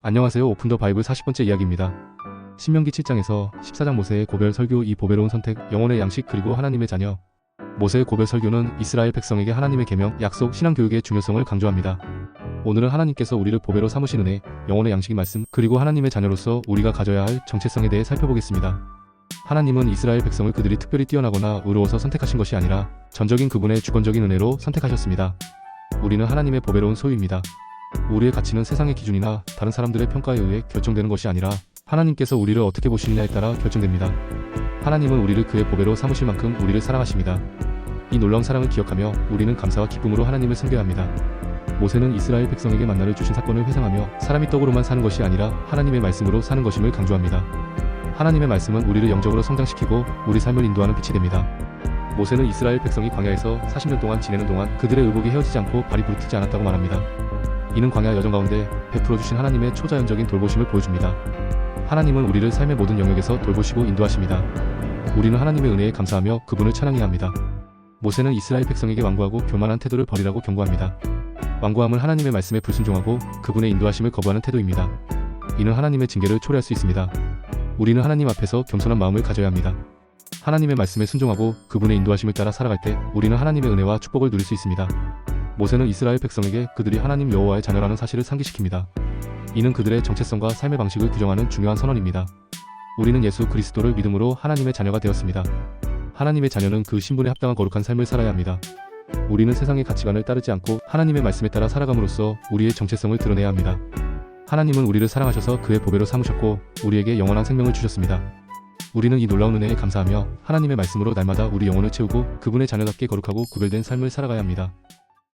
안녕하세요. 오픈 더 바이블 40번째 이야기입니다. 신명기 7장에서 14장 모세의 고별 설교, 이 보배로운 선택, 영혼의 양식 그리고 하나님의 자녀. 모세의 고별 설교는 이스라엘 백성에게 하나님의 계명, 약속, 신앙 교육의 중요성을 강조합니다. 오늘은 하나님께서 우리를 보배로 삼으신 은혜, 영혼의 양식의 말씀, 그리고 하나님의 자녀로서 우리가 가져야 할 정체성에 대해 살펴보겠습니다. 하나님은 이스라엘 백성을 그들이 특별히 뛰어나거나 의로워서 선택하신 것이 아니라 전적인 그분의 주권적인 은혜로 선택하셨습니다. 우리는 하나님의 보배로운 소유입니다. 우리의 가치는 세상의 기준이나 다른 사람들의 평가에 의해 결정되는 것이 아니라 하나님께서 우리를 어떻게 보시느냐에 따라 결정됩니다. 하나님은 우리를 그의 보배로 삼으실 만큼 우리를 사랑하십니다. 이 놀라운 사랑을 기억하며 우리는 감사와 기쁨으로 하나님을 섬겨야 합니다. 모세는 이스라엘 백성에게 만나를 주신 사건을 회상하며 사람이 떡으로만 사는 것이 아니라 하나님의 말씀으로 사는 것임을 강조합니다. 하나님의 말씀은 우리를 영적으로 성장시키고 우리 삶을 인도하는 빛이 됩니다. 모세는 이스라엘 백성이 광야에서 40년 동안 지내는 동안 그들의 의복이 헤어지지 않고 발이 부르트지 않았다고 말합니다. 이는 광야 여정 가운데 베풀어 주신 하나님의 초자연적인 돌보심을 보여줍니다. 하나님은 우리를 삶의 모든 영역에서 돌보시고 인도하십니다. 우리는 하나님의 은혜에 감사하며 그분을 찬양해야 합니다. 모세는 이스라엘 백성에게 완고하고 교만한 태도를 버리라고 경고합니다. 완고함은 하나님의 말씀에 불순종하고 그분의 인도하심을 거부하는 태도입니다. 이는 하나님의 징계를 초래할 수 있습니다. 우리는 하나님 앞에서 겸손한 마음을 가져야 합니다. 하나님의 말씀에 순종하고 그분의 인도하심을 따라 살아갈 때 우리는 하나님의 은혜와 축복을 누릴 수 있습니다. 모세는 이스라엘 백성에게 그들이 하나님 여호와의 자녀라는 사실을 상기시킵니다. 이는 그들의 정체성과 삶의 방식을 규정하는 중요한 선언입니다. 우리는 예수 그리스도를 믿음으로 하나님의 자녀가 되었습니다. 하나님의 자녀는 그 신분에 합당한 거룩한 삶을 살아야 합니다. 우리는 세상의 가치관을 따르지 않고 하나님의 말씀에 따라 살아감으로써 우리의 정체성을 드러내야 합니다. 하나님은 우리를 사랑하셔서 그의 보배로 삼으셨고 우리에게 영원한 생명을 주셨습니다. 우리는 이 놀라운 은혜에 감사하며 하나님의 말씀으로 날마다 우리 영혼을 채우고 그분의 자녀답게 거룩하고 구별된 삶을 살아가야 합니다.